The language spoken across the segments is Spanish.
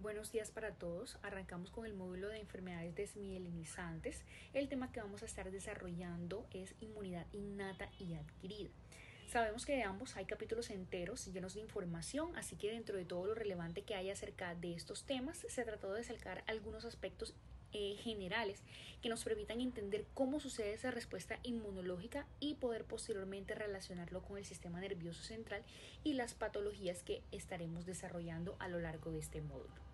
Buenos días para todos. Arrancamos con el módulo de enfermedades desmielinizantes. El tema que vamos a estar desarrollando es inmunidad innata y adquirida. Sabemos que de ambos hay capítulos enteros llenos de información, así que dentro de todo lo relevante que hay acerca de estos temas, se trató de sacar algunos aspectos generales que nos permitan entender cómo sucede esa respuesta inmunológica y poder posteriormente relacionarlo con el sistema nervioso central y las patologías que estaremos desarrollando a lo largo de este módulo.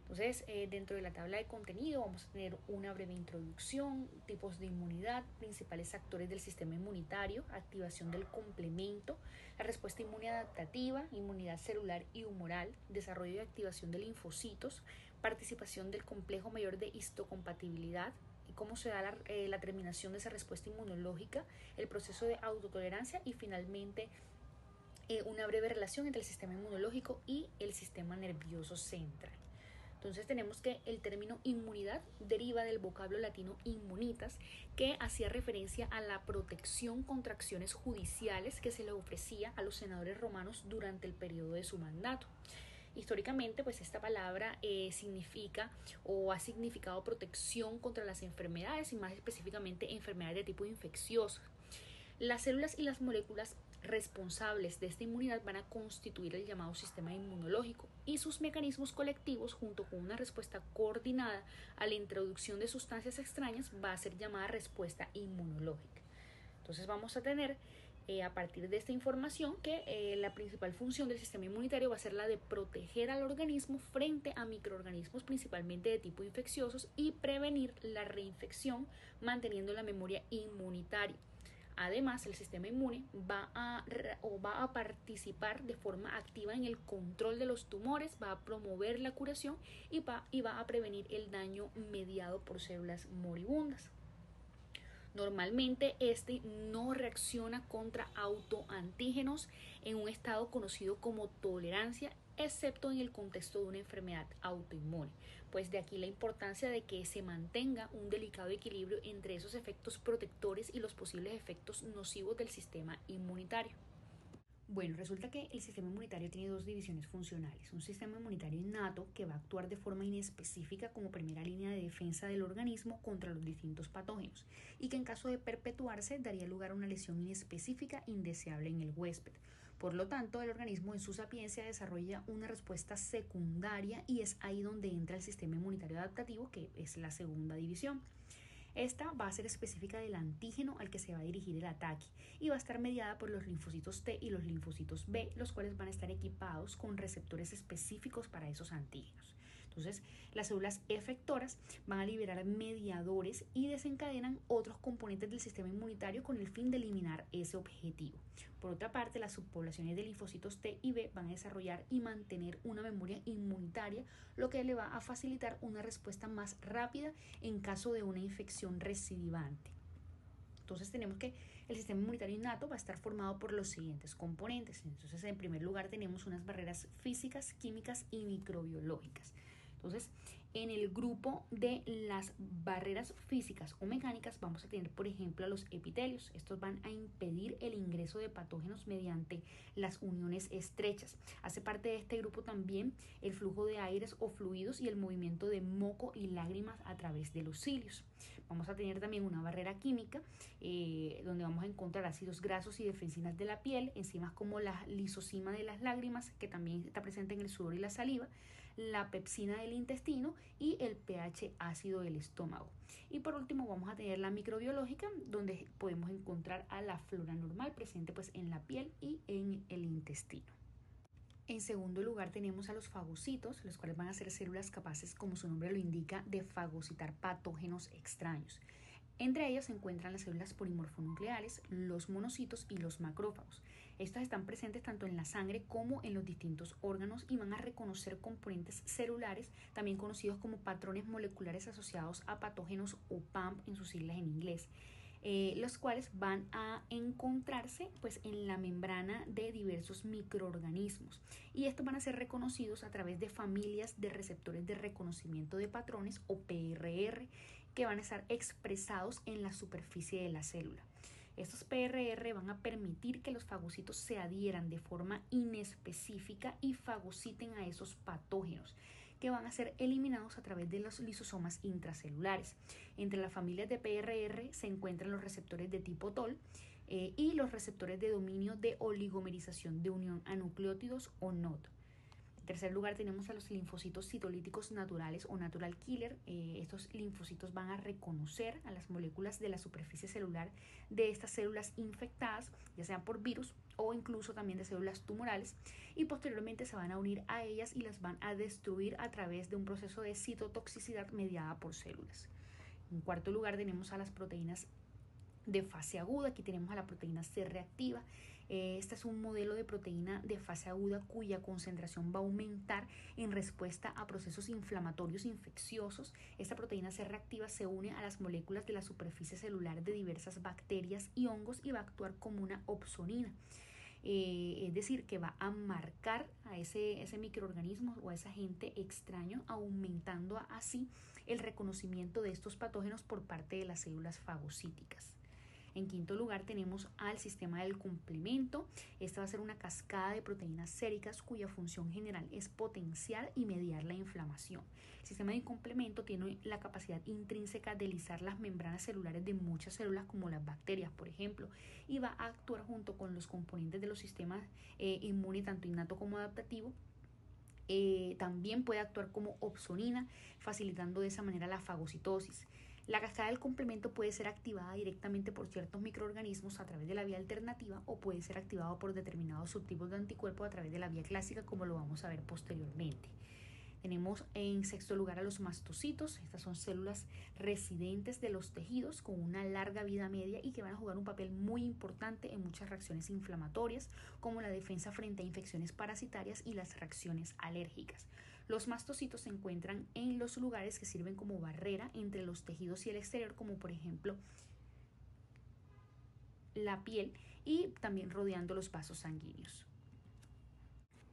Entonces, dentro de la tabla de contenido vamos a tener una breve introducción, tipos de inmunidad, principales actores del sistema inmunitario, activación del complemento, la respuesta inmune adaptativa, inmunidad celular y humoral, desarrollo y activación de linfocitos, participación del complejo mayor de histocompatibilidad, y cómo se da la terminación de esa respuesta inmunológica, el proceso de autotolerancia y finalmente una breve relación entre el sistema inmunológico y el sistema nervioso central. Entonces tenemos que el término inmunidad deriva del vocablo latino immunitas, que hacía referencia a la protección contra acciones judiciales que se le ofrecía a los senadores romanos durante el periodo de su mandato. Históricamente, pues esta palabra significa o ha significado protección contra las enfermedades y más específicamente enfermedades de tipo infeccioso. Las células y las moléculas responsables de esta inmunidad van a constituir el llamado sistema inmunológico y sus mecanismos colectivos, junto con una respuesta coordinada a la introducción de sustancias extrañas, va a ser llamada respuesta inmunológica. Entonces vamos a tener a partir de esta información que la principal función del sistema inmunitario va a ser la de proteger al organismo frente a microorganismos principalmente de tipo infecciosos y prevenir la reinfección manteniendo la memoria inmunitaria. Además, el sistema inmune va a participar de forma activa en el control de los tumores, va a promover la curación y va a prevenir el daño mediado por células moribundas. Normalmente este no reacciona contra autoantígenos en un estado conocido como tolerancia, excepto en el contexto de una enfermedad autoinmune. Pues de aquí la importancia de que se mantenga un delicado equilibrio entre esos efectos protectores y los posibles efectos nocivos del sistema inmunitario. Bueno, resulta que el sistema inmunitario tiene dos divisiones funcionales. Un sistema inmunitario innato que va a actuar de forma inespecífica como primera línea de defensa del organismo contra los distintos patógenos y que en caso de perpetuarse daría lugar a una lesión inespecífica indeseable en el huésped. Por lo tanto, el organismo en su sapiencia desarrolla una respuesta secundaria y es ahí donde entra el sistema inmunitario adaptativo, que es la segunda división. Esta va a ser específica del antígeno al que se va a dirigir el ataque y va a estar mediada por los linfocitos T y los linfocitos B, los cuales van a estar equipados con receptores específicos para esos antígenos. Entonces, las células efectoras van a liberar mediadores y desencadenan otros componentes del sistema inmunitario con el fin de eliminar ese objetivo. Por otra parte, las subpoblaciones de linfocitos T y B van a desarrollar y mantener una memoria inmunitaria, lo que le va a facilitar una respuesta más rápida en caso de una infección recidivante. Entonces tenemos que el sistema inmunitario innato va a estar formado por los siguientes componentes. Entonces, en primer lugar tenemos unas barreras físicas, químicas y microbiológicas. Entonces, en el grupo de las barreras físicas o mecánicas vamos a tener, por ejemplo, a los epitelios. Estos van a impedir el ingreso de patógenos mediante las uniones estrechas. Hace parte de este grupo también el flujo de aires o fluidos y el movimiento de moco y lágrimas a través de los cilios. Vamos a tener también una barrera química donde vamos a encontrar ácidos grasos y defensinas de la piel, enzimas como la lisosima de las lágrimas, que también está presente en el sudor y la saliva, la pepsina del intestino y el pH ácido del estómago. Y por último vamos a tener la microbiológica, donde podemos encontrar a la flora normal presente pues en la piel y en el intestino. En segundo lugar tenemos a los fagocitos, los cuales van a ser células capaces, como su nombre lo indica, de fagocitar patógenos extraños. Entre ellas se encuentran las células polimorfonucleares, los monocitos y los macrófagos. Estas están presentes tanto en la sangre como en los distintos órganos y van a reconocer componentes celulares, también conocidos como patrones moleculares asociados a patógenos o PAMP en sus siglas en inglés. Los cuales van a encontrarse pues en la membrana de diversos microorganismos y estos van a ser reconocidos a través de familias de receptores de reconocimiento de patrones o PRR que van a estar expresados en la superficie de la célula. Estos PRR van a permitir que los fagocitos se adhieran de forma inespecífica y fagociten a esos patógenos que van a ser eliminados a través de los lisosomas intracelulares. Entre las familias de PRR se encuentran los receptores de tipo TOL y los receptores de dominio de oligomerización de unión a nucleótidos o NOD. En tercer lugar tenemos a los linfocitos citolíticos naturales o natural killer. Estos linfocitos van a reconocer a las moléculas de la superficie celular de estas células infectadas, ya sean por virus o incluso también de células tumorales, y posteriormente se van a unir a ellas y las van a destruir a través de un proceso de citotoxicidad mediada por células. En cuarto lugar tenemos a las proteínas de fase aguda. Aquí tenemos a la proteína C reactiva. Este es un modelo de proteína de fase aguda cuya concentración va a aumentar en respuesta a procesos inflamatorios infecciosos. Esta proteína C reactiva se une a las moléculas de la superficie celular de diversas bacterias y hongos y va a actuar como una opsonina. Es decir, que va a marcar a ese microorganismo o a ese agente extraño, aumentando así el reconocimiento de estos patógenos por parte de las células fagocíticas. En quinto lugar tenemos al sistema del complemento. Esta va a ser una cascada de proteínas séricas cuya función general es potenciar y mediar la inflamación. El sistema del complemento tiene la capacidad intrínseca de lisar las membranas celulares de muchas células como las bacterias, por ejemplo, y va a actuar junto con los componentes de los sistemas inmune, tanto innato como adaptativo. También puede actuar como opsonina, facilitando de esa manera la fagocitosis. La cascada del complemento puede ser activada directamente por ciertos microorganismos a través de la vía alternativa o puede ser activado por determinados subtipos de anticuerpos a través de la vía clásica, como lo vamos a ver posteriormente. Tenemos en sexto lugar a los mastocitos. Estas son células residentes de los tejidos con una larga vida media y que van a jugar un papel muy importante en muchas reacciones inflamatorias, como la defensa frente a infecciones parasitarias y las reacciones alérgicas. Los mastocitos se encuentran en los lugares que sirven como barrera entre los tejidos y el exterior, como por ejemplo la piel, y también rodeando los vasos sanguíneos.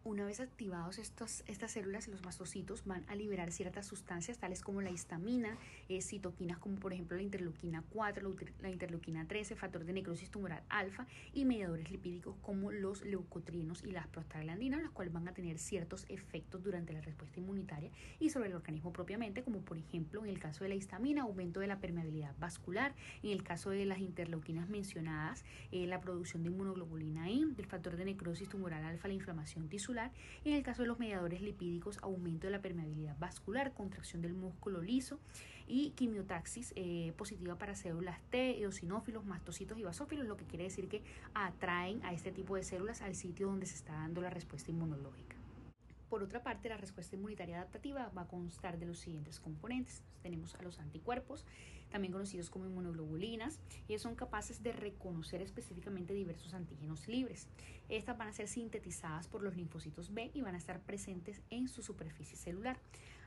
Una vez activados estas células, los mastocitos van a liberar ciertas sustancias tales como la histamina, citoquinas como por ejemplo la interleuquina 4, la interleuquina 13, factor de necrosis tumoral alfa y mediadores lipídicos como los leucotrienos y las prostaglandinas, las cuales van a tener ciertos efectos durante la respuesta inmunitaria y sobre el organismo propiamente, como por ejemplo en el caso de la histamina, aumento de la permeabilidad vascular, en el caso de las interleuquinas mencionadas, la producción de inmunoglobulina E, del factor de necrosis tumoral alfa, la inflamación tisular, y en el caso de los mediadores lipídicos, aumento de la permeabilidad vascular, contracción del músculo liso y quimiotaxis positiva para células T, eosinófilos, mastocitos y basófilos, lo que quiere decir que atraen a este tipo de células al sitio donde se está dando la respuesta inmunológica. Por otra parte, la respuesta inmunitaria adaptativa va a constar de los siguientes componentes. Tenemos a los anticuerpos, también conocidos como inmunoglobulinas. Ellos son capaces de reconocer específicamente diversos antígenos libres. Estas van a ser sintetizadas por los linfocitos B y van a estar presentes en su superficie celular.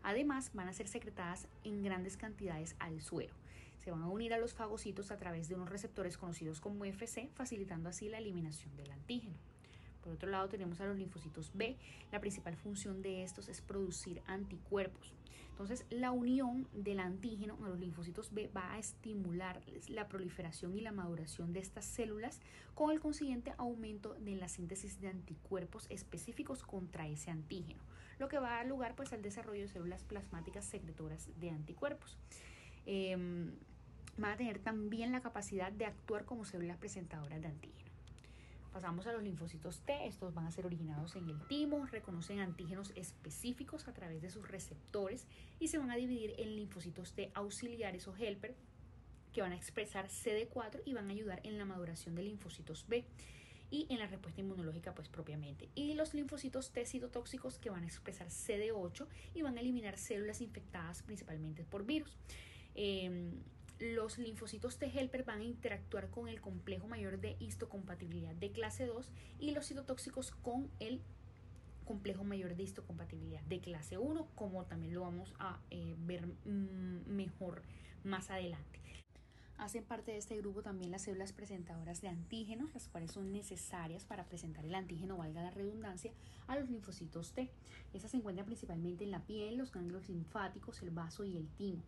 Además, van a ser secretadas en grandes cantidades al suero. Se van a unir a los fagocitos a través de unos receptores conocidos como FC, facilitando así la eliminación del antígeno. Por otro lado tenemos a los linfocitos B. La principal función de estos es producir anticuerpos. Entonces la unión del antígeno a los linfocitos B va a estimular la proliferación y la maduración de estas células con el consiguiente aumento de la síntesis de anticuerpos específicos contra ese antígeno, lo que va a dar lugar pues al desarrollo de células plasmáticas secretoras de anticuerpos. Va a tener también la capacidad de actuar como células presentadoras de antígeno. Pasamos a los linfocitos T. Estos van a ser originados en el timo, reconocen antígenos específicos a través de sus receptores y se van a dividir en linfocitos T auxiliares o helper, que van a expresar CD4 y van a ayudar en la maduración de linfocitos B y en la respuesta inmunológica pues propiamente. Y los linfocitos T citotóxicos, que van a expresar CD8 y van a eliminar células infectadas principalmente por virus. Los linfocitos T helper van a interactuar con el complejo mayor de histocompatibilidad de clase 2 y los citotóxicos con el complejo mayor de histocompatibilidad de clase 1, como también lo vamos a ver mejor más adelante. Hacen parte de este grupo también las células presentadoras de antígenos, las cuales son necesarias para presentar el antígeno, valga la redundancia, a los linfocitos T. Estas se encuentran principalmente en la piel, los ganglios linfáticos, el vaso y el timo.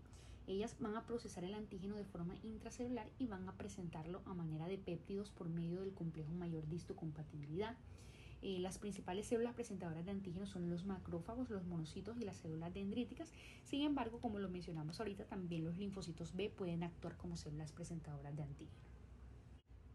Ellas van a procesar el antígeno de forma intracelular y van a presentarlo a manera de péptidos por medio del complejo mayor de histocompatibilidad. Las principales células presentadoras de antígenos son los macrófagos, los monocitos y las células dendríticas. Sin embargo, como lo mencionamos ahorita, también los linfocitos B pueden actuar como células presentadoras de antígenos.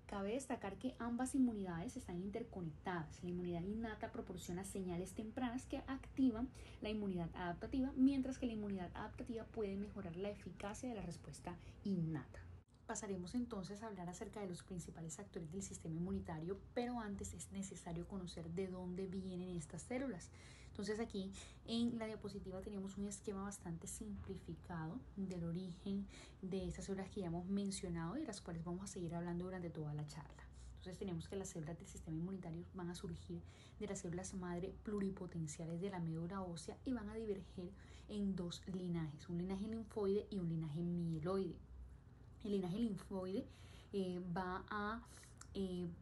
Cabe destacar que ambas inmunidades están interconectadas. La inmunidad innata proporciona señales tempranas que activan la inmunidad adaptativa, mientras que la inmunidad adaptativa puede mejorar la eficacia de la respuesta innata. Pasaremos entonces a hablar acerca de los principales actores del sistema inmunitario, pero antes es necesario conocer de dónde vienen estas células. Entonces aquí en la diapositiva tenemos un esquema bastante simplificado del origen de estas células que ya hemos mencionado y de las cuales vamos a seguir hablando durante toda la charla. Entonces tenemos que las células del sistema inmunitario van a surgir de las células madre pluripotenciales de la médula ósea y van a diverger en dos linajes, un linaje linfoide y un linaje mieloide. El linaje linfoide va a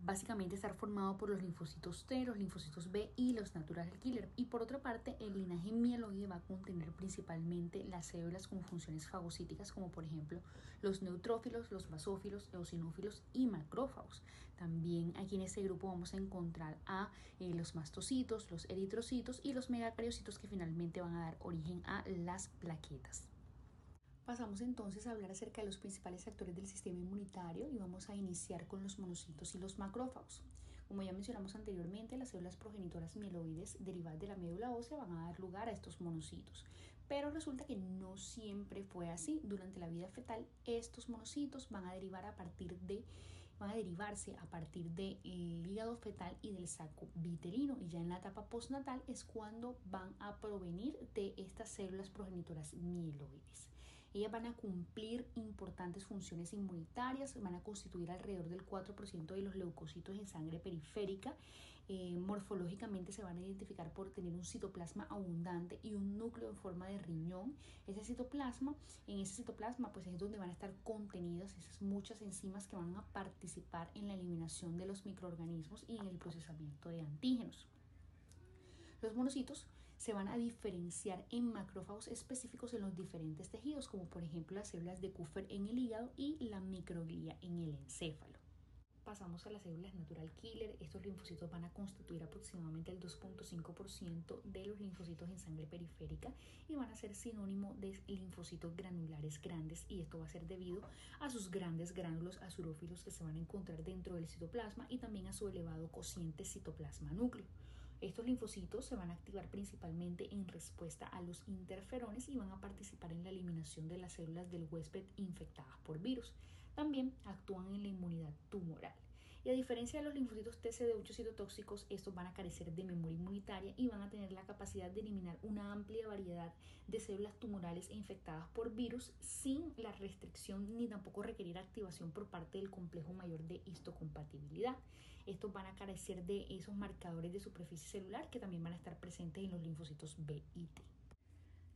básicamente estar formado por los linfocitos T, los linfocitos B y los natural killer. Y por otra parte, el linaje mieloide va a contener principalmente las células con funciones fagocíticas, como por ejemplo los neutrófilos, los basófilos, eosinófilos y macrófagos. También aquí en este grupo vamos a encontrar a los mastocitos, los eritrocitos y los megacariocitos, que finalmente van a dar origen a las plaquetas. Pasamos entonces a hablar acerca de los principales actores del sistema inmunitario y vamos a iniciar con los monocitos y los macrófagos. Como ya mencionamos anteriormente, las células progenitoras mieloides derivadas de la médula ósea van a dar lugar a estos monocitos, pero resulta que no siempre fue así. Durante la vida fetal, estos monocitos van a derivarse a partir del hígado fetal y del saco vitelino, y ya en la etapa postnatal es cuando van a provenir de estas células progenitoras mieloides. Ellas van a cumplir importantes funciones inmunitarias, van a constituir alrededor del 4% de los leucocitos en sangre periférica. Morfológicamente se van a identificar por tener un citoplasma abundante y un núcleo en forma de riñón. En ese citoplasma pues es donde van a estar contenidas esas muchas enzimas que van a participar en la eliminación de los microorganismos y en el procesamiento de antígenos. Los monocitos se van a diferenciar en macrófagos específicos en los diferentes tejidos, como por ejemplo las células de Kupffer en el hígado y la microglía en el encéfalo. Pasamos a las células natural killer. Estos linfocitos van a constituir aproximadamente el 2.5% de los linfocitos en sangre periférica y van a ser sinónimo de linfocitos granulares grandes, y esto va a ser debido a sus grandes gránulos azurófilos que se van a encontrar dentro del citoplasma y también a su elevado cociente citoplasma núcleo. Estos linfocitos se van a activar principalmente en respuesta a los interferones y van a participar en la eliminación de las células del huésped infectadas por virus. También actúan en la inmunidad tumoral. Y a diferencia de los linfocitos TCD8 citotóxicos, estos van a carecer de memoria inmunitaria y van a tener la capacidad de eliminar una amplia variedad de células tumorales infectadas por virus sin la restricción ni tampoco requerir activación por parte del complejo mayor de histocompatibilidad. Estos van a carecer de esos marcadores de superficie celular que también van a estar presentes en los linfocitos B y T.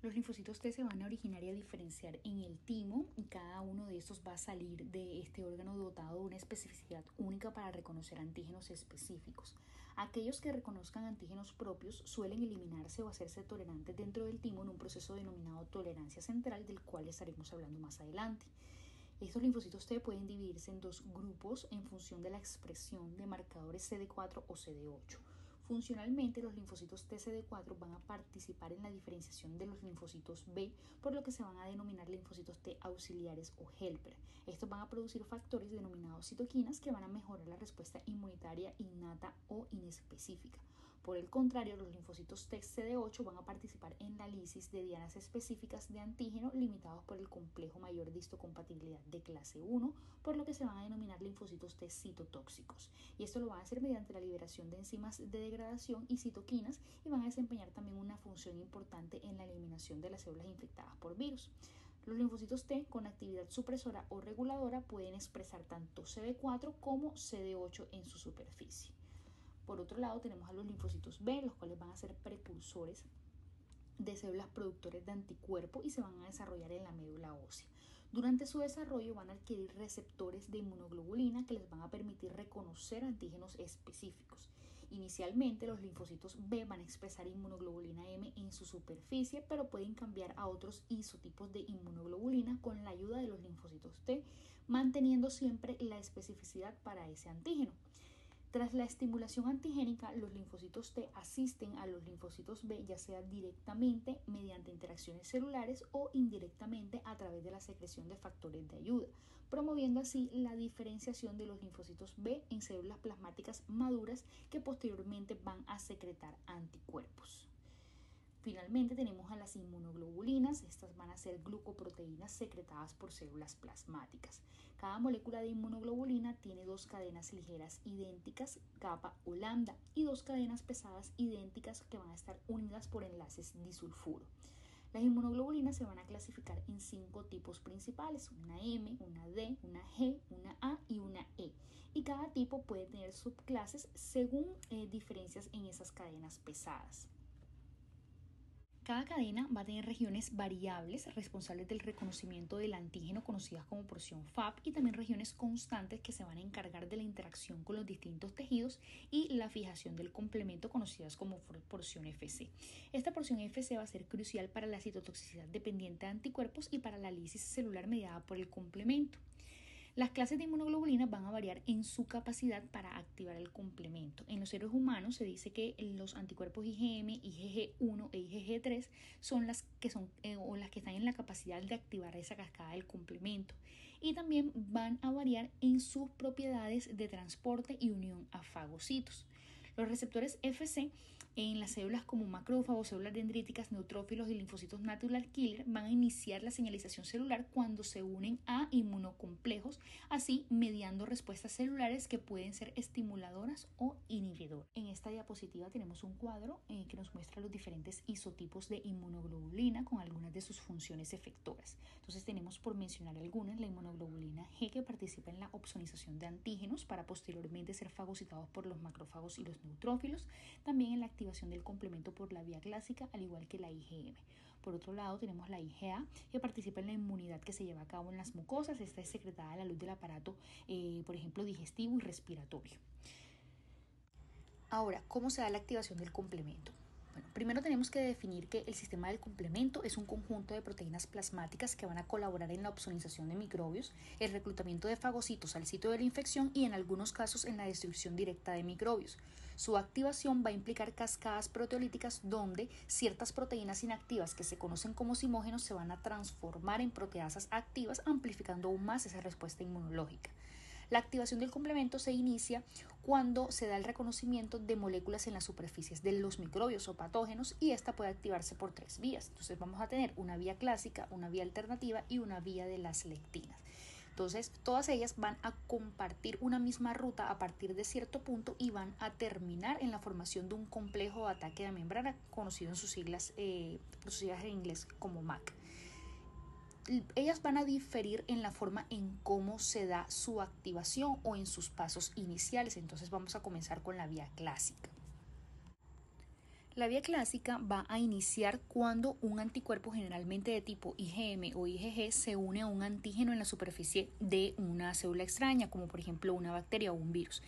Los linfocitos T se van a originar y a diferenciar en el timo, y cada uno de estos va a salir de este órgano dotado de una especificidad única para reconocer antígenos específicos. Aquellos que reconozcan antígenos propios suelen eliminarse o hacerse tolerantes dentro del timo en un proceso denominado tolerancia central, del cual estaremos hablando más adelante. Estos linfocitos T pueden dividirse en dos grupos en función de la expresión de marcadores CD4 o CD8. Funcionalmente, los linfocitos TCD4 van a participar en la diferenciación de los linfocitos B, por lo que se van a denominar linfocitos T auxiliares o helper. Estos van a producir factores denominados citoquinas que van a mejorar la respuesta inmunitaria innata o inespecífica. Por el contrario, los linfocitos TCD8 van a participar en la lisis de dianas específicas de antígeno limitados por el complejo mayor de histocompatibilidad de clase 1, por lo que se van a denominar linfocitos T citotóxicos. Y esto lo van a hacer mediante la liberación de enzimas de degradación y citoquinas, y van a desempeñar también una función importante en la eliminación de las células infectadas por virus. Los linfocitos T con actividad supresora o reguladora pueden expresar tanto CD4 como CD8 en su superficie. Por otro lado, tenemos a los linfocitos B, los cuales van a ser precursores de células productores de anticuerpos y se van a desarrollar en la médula ósea. Durante su desarrollo van a adquirir receptores de inmunoglobulina que les van a permitir reconocer antígenos específicos. Inicialmente, los linfocitos B van a expresar inmunoglobulina M en su superficie, pero pueden cambiar a otros isotipos de inmunoglobulina con la ayuda de los linfocitos T, manteniendo siempre la especificidad para ese antígeno. Tras la estimulación antigénica, los linfocitos T asisten a los linfocitos B, ya sea directamente mediante interacciones celulares o indirectamente a través de la secreción de factores de ayuda, promoviendo así la diferenciación de los linfocitos B en células plasmáticas maduras que posteriormente van a secretar anticuerpos. Finalmente tenemos a las inmunoglobulinas. Estas van a ser glucoproteínas secretadas por células plasmáticas. Cada molécula de inmunoglobulina tiene dos cadenas ligeras idénticas, kappa o lambda, y dos cadenas pesadas idénticas que van a estar unidas por enlaces disulfuro. Las inmunoglobulinas se van a clasificar en 5 tipos principales: una M, una D, una G, una A y una E. Y cada tipo puede tener subclases según diferencias en esas cadenas pesadas. Cada cadena va a tener regiones variables responsables del reconocimiento del antígeno, conocidas como porción Fab, y también regiones constantes que se van a encargar de la interacción con los distintos tejidos y la fijación del complemento, conocidas como porción FC. Esta porción FC va a ser crucial para la citotoxicidad dependiente de anticuerpos y para la lisis celular mediada por el complemento. Las clases de inmunoglobulinas van a variar en su capacidad para activar el complemento. En los seres humanos se dice que los anticuerpos IgM, IgG1 e IgG3 son las que están en la capacidad de activar esa cascada del complemento, y también van a variar en sus propiedades de transporte y unión a fagocitos. Los receptores FC en las células como macrófagos, células dendríticas, neutrófilos y linfocitos natural killer van a iniciar la señalización celular cuando se unen a inmunocomplejos, así mediando respuestas celulares que pueden ser estimuladoras o inhibidoras. En esta diapositiva tenemos un cuadro que nos muestra los diferentes isotipos de inmunoglobulina con algunas de sus funciones efectoras. Entonces tenemos, por mencionar algunas, la inmunoglobulina G, que participa en la opsonización de antígenos para posteriormente ser fagocitados por los macrófagos y los neutrófilos, también en la activación del complemento por la vía clásica, al igual que la IgM. Por otro lado tenemos la IgA, que participa en la inmunidad que se lleva a cabo en las mucosas. Esta es secretada a la luz del aparato, por ejemplo, digestivo y respiratorio. Ahora, ¿cómo se da la activación del complemento? Bueno, primero tenemos que definir que el sistema del complemento es un conjunto de proteínas plasmáticas que van a colaborar en la opsonización de microbios, el reclutamiento de fagocitos al sitio de la infección y en algunos casos en la destrucción directa de microbios. Su activación va a implicar cascadas proteolíticas donde ciertas proteínas inactivas que se conocen como simógenos se van a transformar en proteasas activas, amplificando aún más esa respuesta inmunológica. La activación del complemento se inicia cuando se da el reconocimiento de moléculas en las superficies de los microbios o patógenos, y esta puede activarse por 3 vías. Entonces vamos a tener una vía clásica, una vía alternativa y una vía de las lectinas. Entonces todas ellas van a compartir una misma ruta a partir de cierto punto y van a terminar en la formación de un complejo de ataque de membrana, conocido en sus siglas en inglés como MAC. Ellas van a diferir en la forma en cómo se da su activación o en sus pasos iniciales. Entonces vamos a comenzar con la vía clásica. La vía clásica va a iniciar cuando un anticuerpo, generalmente de tipo IgM o IgG, se une a un antígeno en la superficie de una célula extraña, como por ejemplo una bacteria o un virus.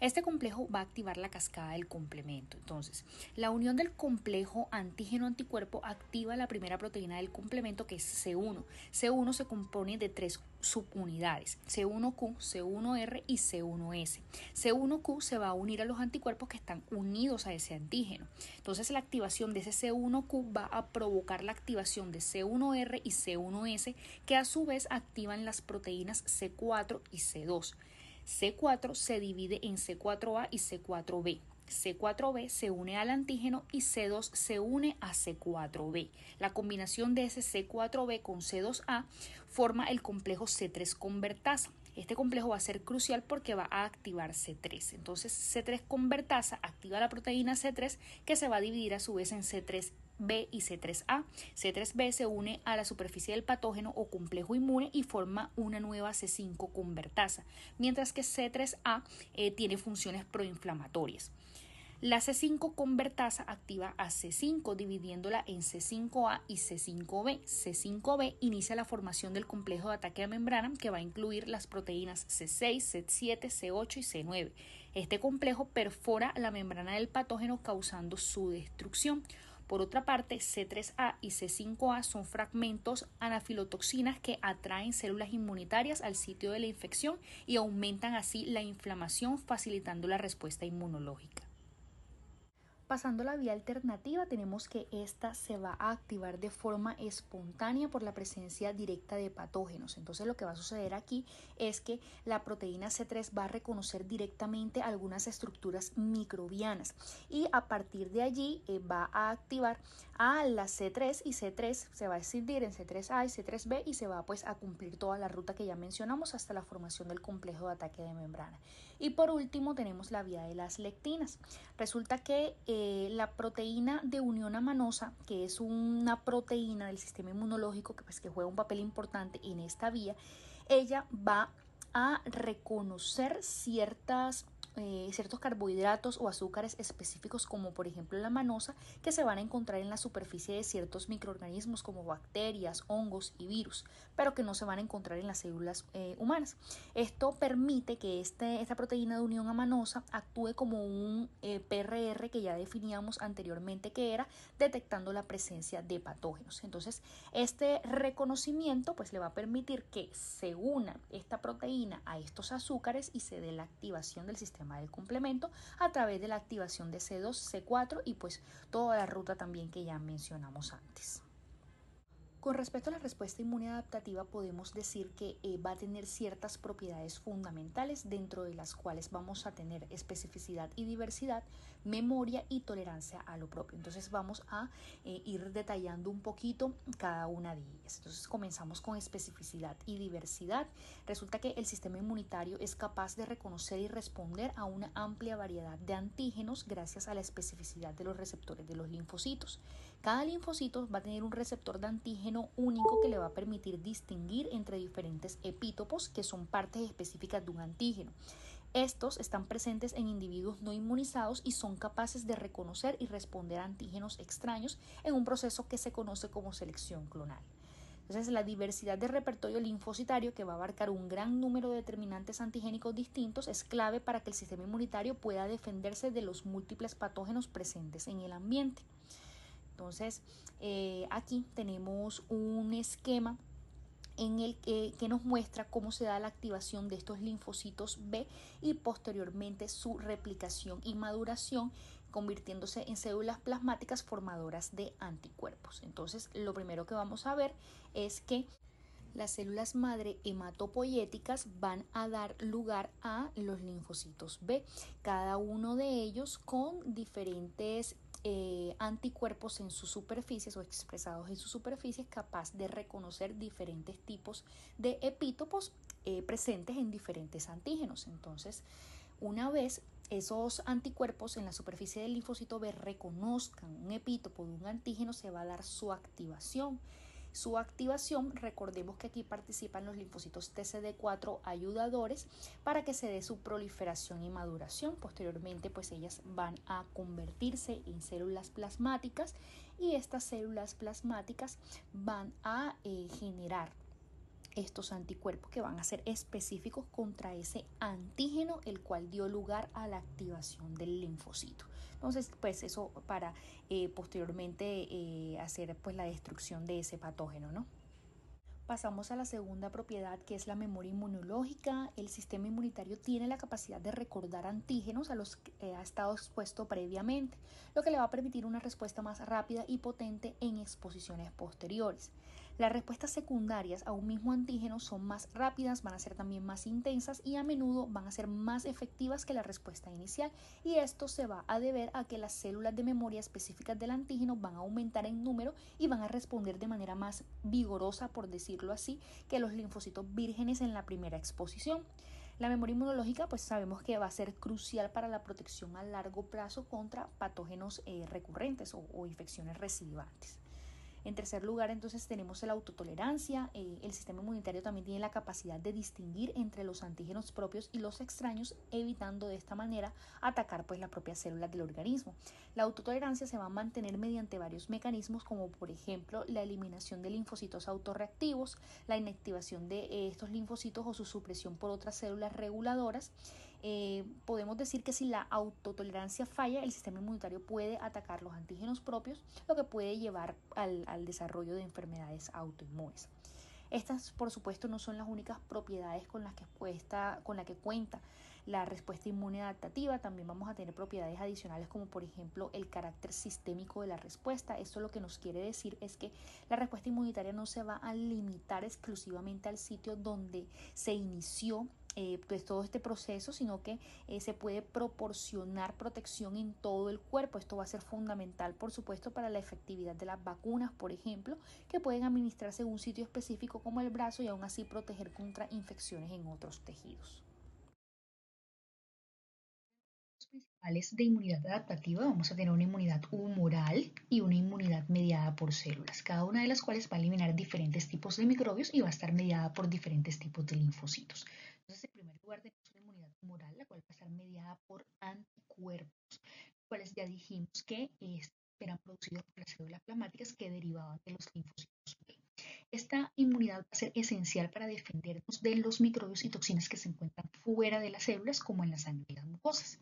Este complejo va a activar la cascada del complemento. Entonces, la unión del complejo antígeno-anticuerpo activa la primera proteína del complemento, que es C1. C1 se compone de 3 subunidades: C1Q, C1R y C1S. C1Q se va a unir a los anticuerpos que están unidos a ese antígeno. Entonces, la activación de ese C1Q va a provocar la activación de C1R y C1S, que a su vez activan las proteínas C4 y C2. C4 se divide en C4A y C4B. C4B se une al antígeno y C2 se une a C4B. La combinación de ese C4B con C2A forma el complejo C3 convertasa. Este complejo va a ser crucial porque va a activar C3. Entonces C3 convertasa activa la proteína C3, que se va a dividir a su vez en C3B y C3A. C3B se une a la superficie del patógeno o complejo inmune y forma una nueva C5 convertasa, mientras que C3A tiene funciones proinflamatorias. La C5 convertasa activa a C5, dividiéndola en C5A y C5B. C5B inicia la formación del complejo de ataque a membrana, que va a incluir las proteínas C6, C7, C8 y C9. Este complejo perfora la membrana del patógeno, causando su destrucción. Por otra parte, C3A y C5A son fragmentos anafilotoxinas que atraen células inmunitarias al sitio de la infección y aumentan así la inflamación, facilitando la respuesta inmunológica. Pasando a la vía alternativa, tenemos que esta se va a activar de forma espontánea por la presencia directa de patógenos. Entonces lo que va a suceder aquí es que la proteína C3 va a reconocer directamente algunas estructuras microbianas y a partir de allí va a activar a la C3 y C3 se va a escindir en C3A y C3B y se va pues a cumplir toda la ruta que ya mencionamos hasta la formación del complejo de ataque de membrana. Y por último tenemos la vía de las lectinas. Resulta que la proteína de unión amanosa, que es una proteína del sistema inmunológico que juega un papel importante en esta vía, ella va a reconocer ciertos carbohidratos o azúcares específicos, como por ejemplo la manosa, que se van a encontrar en la superficie de ciertos microorganismos como bacterias, hongos y virus, pero que no se van a encontrar en las células humanas. Esto permite que esta proteína de unión amanosa actúe como un PRR que ya definíamos anteriormente, que era detectando la presencia de patógenos. Entonces, este reconocimiento pues le va a permitir que se una esta proteína a estos azúcares y se dé la activación del sistema del complemento a través de la activación de C2, C4 y pues toda la ruta también que ya mencionamos antes. Con respecto a la respuesta inmune adaptativa, podemos decir que va a tener ciertas propiedades fundamentales, dentro de las cuales vamos a tener especificidad y diversidad, memoria y tolerancia a lo propio. Entonces vamos a ir detallando un poquito cada una de ellas. Entonces comenzamos con especificidad y diversidad. Resulta que el sistema inmunitario es capaz de reconocer y responder a una amplia variedad de antígenos gracias a la especificidad de los receptores de los linfocitos. Cada linfocito va a tener un receptor de antígeno único que le va a permitir distinguir entre diferentes epítopos, que son partes específicas de un antígeno. Estos están presentes en individuos no inmunizados y son capaces de reconocer y responder a antígenos extraños en un proceso que se conoce como selección clonal. Entonces, la diversidad de repertorio linfocitario, que va a abarcar un gran número de determinantes antigénicos distintos, es clave para que el sistema inmunitario pueda defenderse de los múltiples patógenos presentes en el ambiente. Entonces, aquí tenemos un esquema en el que nos muestra cómo se da la activación de estos linfocitos B y posteriormente su replicación y maduración, convirtiéndose en células plasmáticas formadoras de anticuerpos. Entonces, lo primero que vamos a ver es que las células madre hematopoyéticas van a dar lugar a los linfocitos B, cada uno de ellos con diferentes anticuerpos en sus superficies o expresados en sus superficies, capaz de reconocer diferentes tipos de epítopos presentes en diferentes antígenos. Entonces, una vez esos anticuerpos en la superficie del linfocito B reconozcan un epítopo de un antígeno, se va a dar su activación. Su activación, recordemos que aquí participan los linfocitos TCD4 ayudadores para que se dé su proliferación y maduración. Posteriormente, pues ellas van a convertirse en células plasmáticas y estas células plasmáticas van a generar estos anticuerpos que van a ser específicos contra ese antígeno, el cual dio lugar a la activación del linfocito. Entonces, pues eso para posteriormente hacer pues la destrucción de ese patógeno, ¿no? Pasamos a la segunda propiedad, que es la memoria inmunológica. El sistema inmunitario tiene la capacidad de recordar antígenos a los que ha estado expuesto previamente, lo que le va a permitir una respuesta más rápida y potente en exposiciones posteriores. Las respuestas secundarias a un mismo antígeno son más rápidas, van a ser también más intensas y a menudo van a ser más efectivas que la respuesta inicial, y esto se va a deber a que las células de memoria específicas del antígeno van a aumentar en número y van a responder de manera más vigorosa, por decirlo así, que los linfocitos vírgenes en la primera exposición. La memoria inmunológica pues sabemos que va a ser crucial para la protección a largo plazo contra patógenos recurrentes o infecciones recidivantes. En tercer lugar, entonces tenemos la autotolerancia. El sistema inmunitario también tiene la capacidad de distinguir entre los antígenos propios y los extraños, evitando de esta manera atacar pues las propias células del organismo. La autotolerancia se va a mantener mediante varios mecanismos, como por ejemplo la eliminación de linfocitos autorreactivos, la inactivación de estos linfocitos o su supresión por otras células reguladoras, Podemos decir que si la autotolerancia falla, el sistema inmunitario puede atacar los antígenos propios, lo que puede llevar al desarrollo de enfermedades autoinmunes. Estas, por supuesto, no son las únicas propiedades con las que cuenta la respuesta inmune adaptativa. También vamos a tener propiedades adicionales como por ejemplo el carácter sistémico de la respuesta. Esto lo que nos quiere decir es que la respuesta inmunitaria no se va a limitar exclusivamente al sitio donde se inició pues todo este proceso, sino que se puede proporcionar protección en todo el cuerpo. Esto va a ser fundamental, por supuesto, para la efectividad de las vacunas, por ejemplo, que pueden administrarse en un sitio específico como el brazo y aún así proteger contra infecciones en otros tejidos. Principales de inmunidad adaptativa vamos a tener una inmunidad humoral y una inmunidad mediada por células, cada una de las cuales va a eliminar diferentes tipos de microbios y va a estar mediada por diferentes tipos de linfocitos. Entonces, en primer lugar, tenemos una inmunidad humoral, la cual va a estar mediada por anticuerpos, los cuales ya dijimos que eran producidos por las células plasmáticas que derivaban de los linfocitos B. Esta inmunidad va a ser esencial para defendernos de los microbios y toxinas que se encuentran fuera de las células, como en la sangre y las mucosas.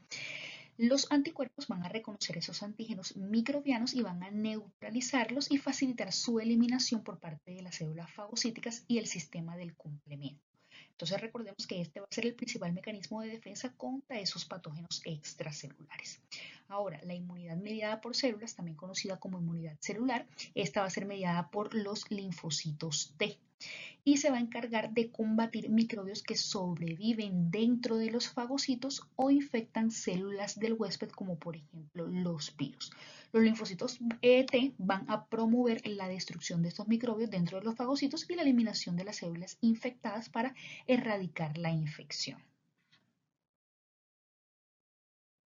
Los anticuerpos van a reconocer esos antígenos microbianos y van a neutralizarlos y facilitar su eliminación por parte de las células fagocíticas y el sistema del complemento. Entonces recordemos que este va a ser el principal mecanismo de defensa contra esos patógenos extracelulares. Ahora, la inmunidad mediada por células, también conocida como inmunidad celular, esta va a ser mediada por los linfocitos T y se va a encargar de combatir microbios que sobreviven dentro de los fagocitos o infectan células del huésped, como por ejemplo los virus. Los linfocitos T van a promover la destrucción de estos microbios dentro de los fagocitos y la eliminación de las células infectadas para erradicar la infección.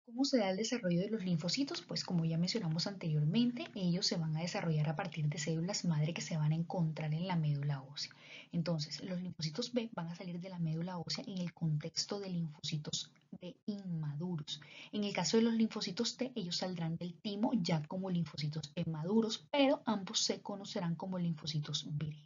¿Cómo se da el desarrollo de los linfocitos? Pues como ya mencionamos anteriormente, ellos se van a desarrollar a partir de células madre que se van a encontrar en la médula ósea. Entonces, los linfocitos B van a salir de la médula ósea en el contexto de linfocitos B inmaduros. En el caso de los linfocitos T, ellos saldrán del timo ya como linfocitos B maduros, pero ambos se conocerán como linfocitos vírgenes.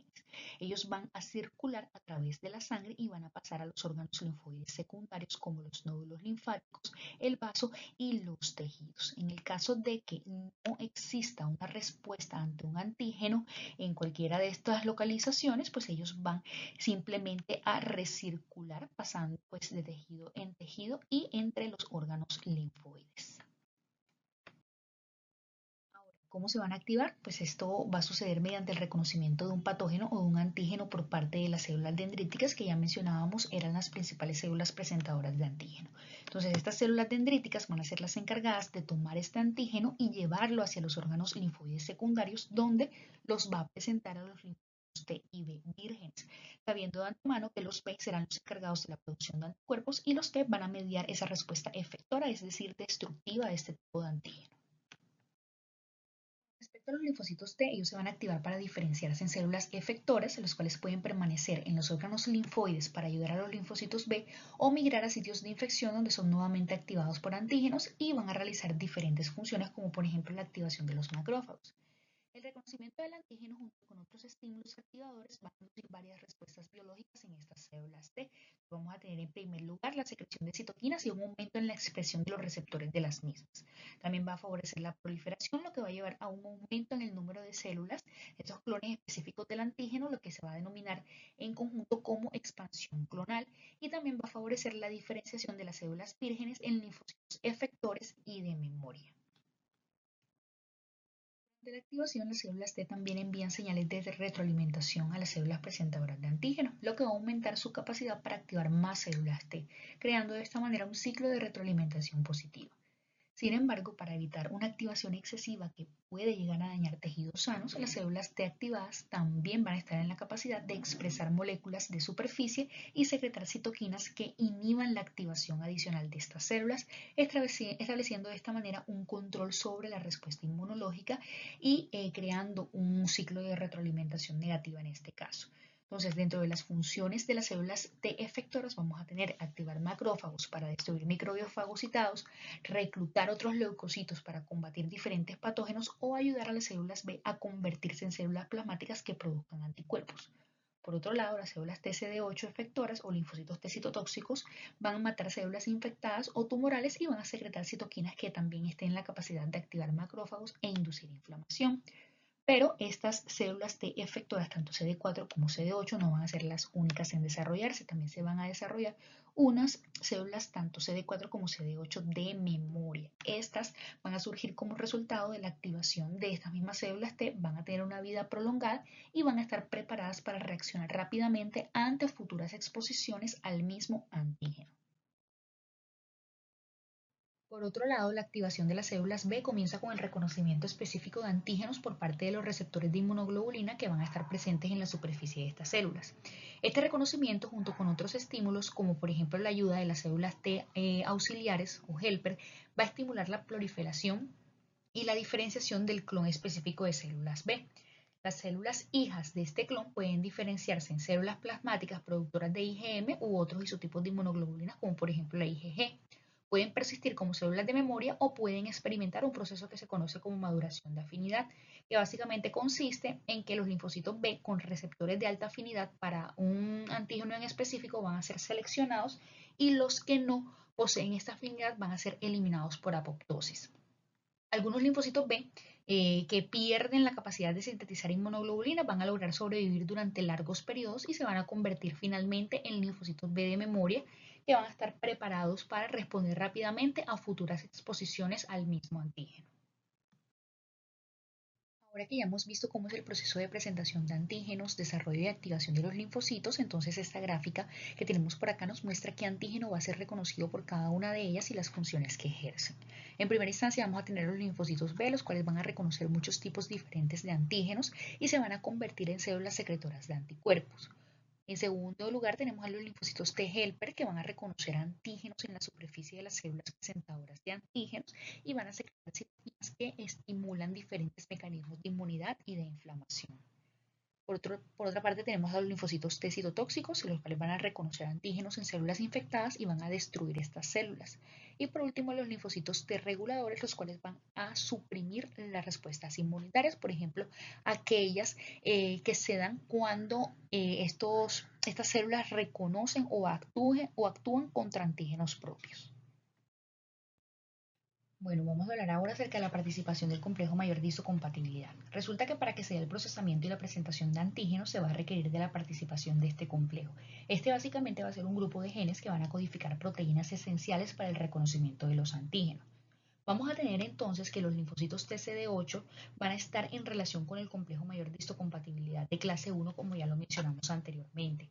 Ellos van a circular a través de la sangre y van a pasar a los órganos linfoides secundarios como los nódulos linfáticos, el vaso y los tejidos. En el caso de que no exista una respuesta ante un antígeno en cualquiera de estas localizaciones, pues ellos van simplemente a recircular pasando pues de tejido en tejido y entre los órganos linfoides. ¿Cómo se van a activar? Pues esto va a suceder mediante el reconocimiento de un patógeno o de un antígeno por parte de las células dendríticas que ya mencionábamos eran las principales células presentadoras de antígeno. Entonces estas células dendríticas van a ser las encargadas de tomar este antígeno y llevarlo hacia los órganos linfoides secundarios donde los va a presentar a los linfocitos T y B vírgenes, sabiendo de antemano que los B serán los encargados de la producción de anticuerpos y los T van a mediar esa respuesta efectora, es decir, destructiva de este tipo de antígeno. Respecto a los linfocitos T, ellos se van a activar para diferenciarse en células efectoras, las cuales pueden permanecer en los órganos linfoides para ayudar a los linfocitos B o migrar a sitios de infección donde son nuevamente activados por antígenos y van a realizar diferentes funciones como por ejemplo la activación de los macrófagos. El reconocimiento del antígeno junto con otros estímulos activadores va a producir varias respuestas biológicas en estas células T. Vamos a tener en primer lugar la secreción de citoquinas y un aumento en la expresión de los receptores de las mismas. También va a favorecer la proliferación, lo que va a llevar a un aumento en el número de células, estos clones específicos del antígeno, lo que se va a denominar en conjunto como expansión clonal, y también va a favorecer la diferenciación de las células vírgenes en linfocitos efectores y de memoria. De la activación, las células T también envían señales de retroalimentación a las células presentadoras de antígeno, lo que va a aumentar su capacidad para activar más células T, creando de esta manera un ciclo de retroalimentación positiva. Sin embargo, para evitar una activación excesiva que puede llegar a dañar tejidos sanos, las células T activadas también van a estar en la capacidad de expresar moléculas de superficie y secretar citoquinas que inhiban la activación adicional de estas células, estableciendo de esta manera un control sobre la respuesta inmunológica y creando un ciclo de retroalimentación negativa en este caso. Entonces, dentro de las funciones de las células T efectoras vamos a tener activar macrófagos para destruir microbios fagocitados, reclutar otros leucocitos para combatir diferentes patógenos o ayudar a las células B a convertirse en células plasmáticas que produzcan anticuerpos. Por otro lado, las células TCD8 efectoras o linfocitos T citotóxicos van a matar células infectadas o tumorales y van a secretar citoquinas que también estén en la capacidad de activar macrófagos e inducir inflamación. Pero estas células T efectoras, tanto CD4 como CD8, no van a ser las únicas en desarrollarse. También se van a desarrollar unas células, tanto CD4 como CD8, de memoria. Estas van a surgir como resultado de la activación de estas mismas células T, van a tener una vida prolongada y van a estar preparadas para reaccionar rápidamente ante futuras exposiciones al mismo antígeno. Por otro lado, la activación de las células B comienza con el reconocimiento específico de antígenos por parte de los receptores de inmunoglobulina que van a estar presentes en la superficie de estas células. Este reconocimiento, junto con otros estímulos, como por ejemplo la ayuda de las células T auxiliares o helper, va a estimular la proliferación y la diferenciación del clon específico de células B. Las células hijas de este clon pueden diferenciarse en células plasmáticas productoras de IgM u otros isotipos de inmunoglobulinas, como por ejemplo la IgG. Pueden persistir como células de memoria o pueden experimentar un proceso que se conoce como maduración de afinidad, que básicamente consiste en que los linfocitos B con receptores de alta afinidad para un antígeno en específico van a ser seleccionados y los que no poseen esta afinidad van a ser eliminados por apoptosis. Algunos linfocitos B que pierden la capacidad de sintetizar inmunoglobulina van a lograr sobrevivir durante largos periodos y se van a convertir finalmente en linfocitos B de memoria que van a estar preparados para responder rápidamente a futuras exposiciones al mismo antígeno. Ahora que ya hemos visto cómo es el proceso de presentación de antígenos, desarrollo y activación de los linfocitos, entonces esta gráfica que tenemos por acá nos muestra qué antígeno va a ser reconocido por cada una de ellas y las funciones que ejercen. En primera instancia vamos a tener los linfocitos B, los cuales van a reconocer muchos tipos diferentes de antígenos y se van a convertir en células secretoras de anticuerpos. En segundo lugar, tenemos a los linfocitos T helper que van a reconocer antígenos en la superficie de las células presentadoras de antígenos y van a secretar citoquinas que estimulan diferentes mecanismos de inmunidad y de inflamación. Por otra parte, tenemos a los linfocitos T citotóxicos, los cuales van a reconocer antígenos en células infectadas y van a destruir estas células. Y por último, los linfocitos T reguladores, los cuales van a suprimir las respuestas inmunitarias, por ejemplo, aquellas que se dan cuando estas células reconocen o actúan contra antígenos propios. Bueno, vamos a hablar ahora acerca de la participación del complejo mayor de histocompatibilidad. Resulta que para que se dé el procesamiento y la presentación de antígenos se va a requerir de la participación de este complejo. Este básicamente va a ser un grupo de genes que van a codificar proteínas esenciales para el reconocimiento de los antígenos. Vamos a tener entonces que los linfocitos TCD8 van a estar en relación con el complejo mayor de histocompatibilidad de clase 1, como ya lo mencionamos anteriormente.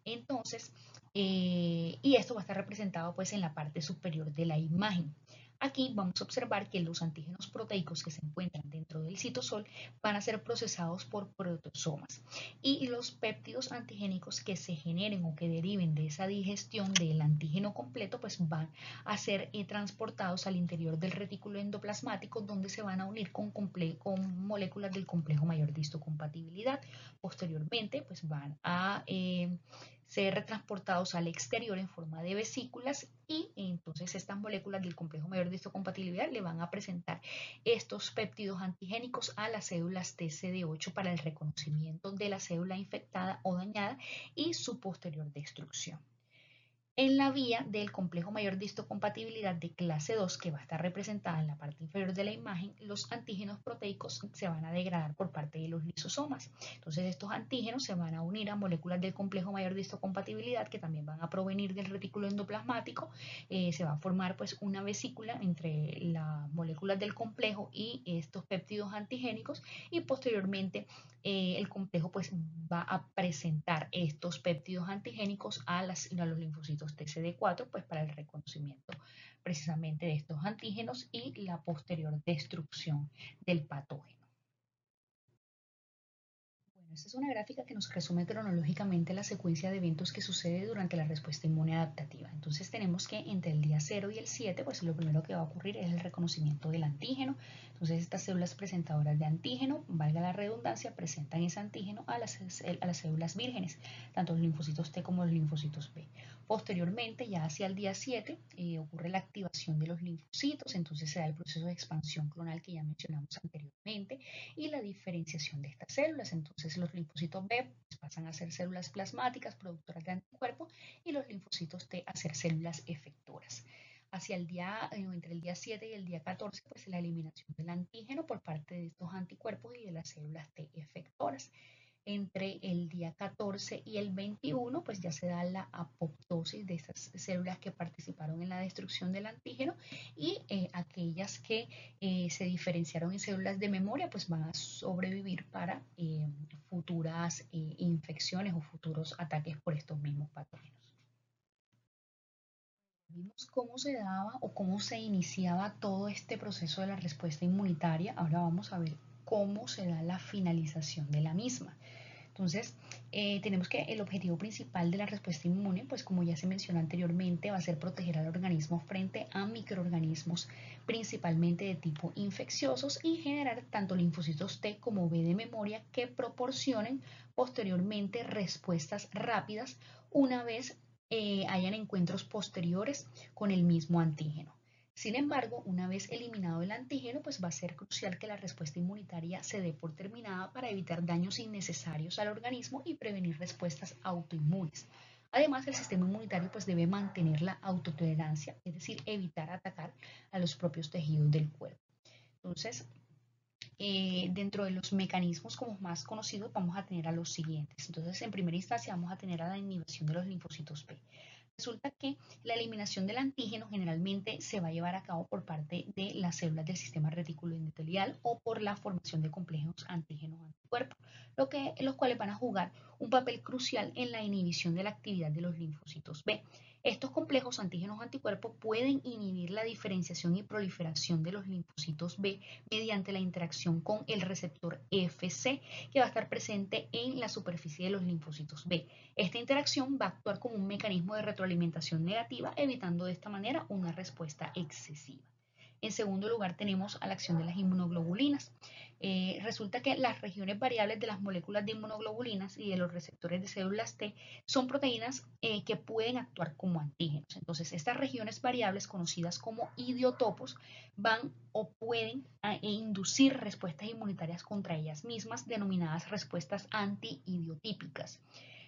Entonces, y esto va a estar representado pues en la parte superior de la imagen. Aquí vamos a observar que los antígenos proteicos que se encuentran dentro del citosol van a ser procesados por proteosomas y los péptidos antigénicos que se generen o que deriven de esa digestión del antígeno completo pues van a ser transportados al interior del retículo endoplasmático donde se van a unir con moléculas del complejo mayor de histocompatibilidad. Posteriormente pues van a ser transportados al exterior en forma de vesículas y entonces estas moléculas del complejo mayor de histocompatibilidad le van a presentar estos péptidos antigénicos a las células TCD8 para el reconocimiento de la célula infectada o dañada y su posterior destrucción. En la vía del complejo mayor de histocompatibilidad de clase 2, que va a estar representada en la parte inferior de la imagen, los antígenos proteicos se van a degradar por parte de los lisosomas. Entonces estos antígenos se van a unir a moléculas del complejo mayor de histocompatibilidad que también van a provenir del retículo endoplasmático. Se va a formar pues una vesícula entre las moléculas del complejo y estos péptidos antigénicos y posteriormente el complejo pues va a presentar estos péptidos antigénicos a los linfocitos TCD4 pues para el reconocimiento precisamente de estos antígenos y la posterior destrucción del patógeno. Bueno, esta es una gráfica que nos resume cronológicamente la secuencia de eventos que sucede durante la respuesta inmune adaptativa. Entonces tenemos que entre el día 0 y el 7, pues lo primero que va a ocurrir es el reconocimiento del antígeno. Entonces estas células presentadoras de antígeno, valga la redundancia, presentan ese antígeno a las células vírgenes, tanto los linfocitos T como los linfocitos B. Posteriormente, ya hacia el día 7, ocurre la activación de los linfocitos, entonces se da el proceso de expansión clonal que ya mencionamos anteriormente y la diferenciación de estas células. Entonces los linfocitos B pasan a ser células plasmáticas productoras de anticuerpos y los linfocitos T a ser células efectoras. Hacia el día, entre el día 7 y el día 14, pues la eliminación del antígeno por parte de estos anticuerpos y de las células T efectoras. Entre el día 14 y el 21, pues ya se da la apoptosis de esas células que participaron en la destrucción del antígeno y aquellas que se diferenciaron en células de memoria, pues van a sobrevivir para futuras infecciones o futuros ataques por estos mismos patógenos. Vimos cómo se daba o cómo se iniciaba todo este proceso de la respuesta inmunitaria. Ahora vamos a ver cómo se da la finalización de la misma. Entonces, tenemos que el objetivo principal de la respuesta inmune, pues como ya se mencionó anteriormente, va a ser proteger al organismo frente a microorganismos, principalmente de tipo infecciosos, y generar tanto linfocitos T como B de memoria que proporcionen posteriormente respuestas rápidas una vez hayan encuentros posteriores con el mismo antígeno. Sin embargo, una vez eliminado el antígeno, pues va a ser crucial que la respuesta inmunitaria se dé por terminada para evitar daños innecesarios al organismo y prevenir respuestas autoinmunes. Además, el sistema inmunitario pues debe mantener la autotolerancia, es decir, evitar atacar a los propios tejidos del cuerpo. Entonces, dentro de los mecanismos como más conocidos vamos a tener a los siguientes. Entonces, en primera instancia vamos a tener a la inhibición de los linfocitos B. Resulta que la eliminación del antígeno generalmente se va a llevar a cabo por parte de las células del sistema retículo endotelial o por la formación de complejos antígeno-anticuerpo, los cuales van a jugar un papel crucial en la inhibición de la actividad de los linfocitos B. Estos complejos antígenos-anticuerpos pueden inhibir la diferenciación y proliferación de los linfocitos B mediante la interacción con el receptor Fc, que va a estar presente en la superficie de los linfocitos B. Esta interacción va a actuar como un mecanismo de retroalimentación negativa, evitando de esta manera una respuesta excesiva. En segundo lugar, tenemos a la acción de las inmunoglobulinas. Resulta que las regiones variables de las moléculas de inmunoglobulinas y de los receptores de células T son proteínas que pueden actuar como antígenos. Entonces, estas regiones variables, conocidas como idiotopos, van o pueden inducir respuestas inmunitarias contra ellas mismas, denominadas respuestas anti-idiotípicas.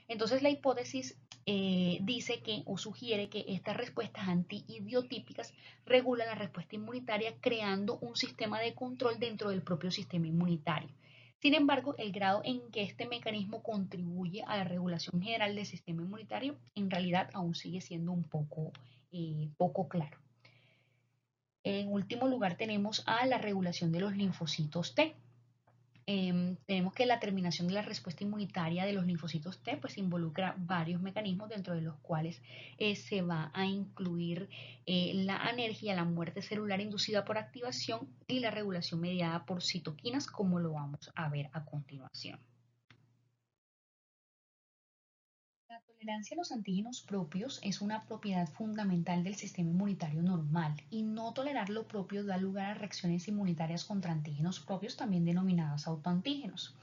Entonces la hipótesis dice que o sugiere que estas respuestas anti-idiotípicas regulan la respuesta inmunitaria creando un sistema de control dentro del propio sistema inmunitario. Sin embargo, el grado en que este mecanismo contribuye a la regulación general del sistema inmunitario en realidad aún sigue siendo un poco claro. En último lugar tenemos a la regulación de los linfocitos T. Tenemos que la terminación de la respuesta inmunitaria de los linfocitos T pues involucra varios mecanismos dentro de los cuales se va a incluir la anergia, la muerte celular inducida por activación y la regulación mediada por citoquinas, como lo vamos a ver a continuación. La tolerancia a los antígenos propios es una propiedad fundamental del sistema inmunitario normal y no tolerar lo propio da lugar a reacciones inmunitarias contra antígenos propios, también denominadas autoantígenos.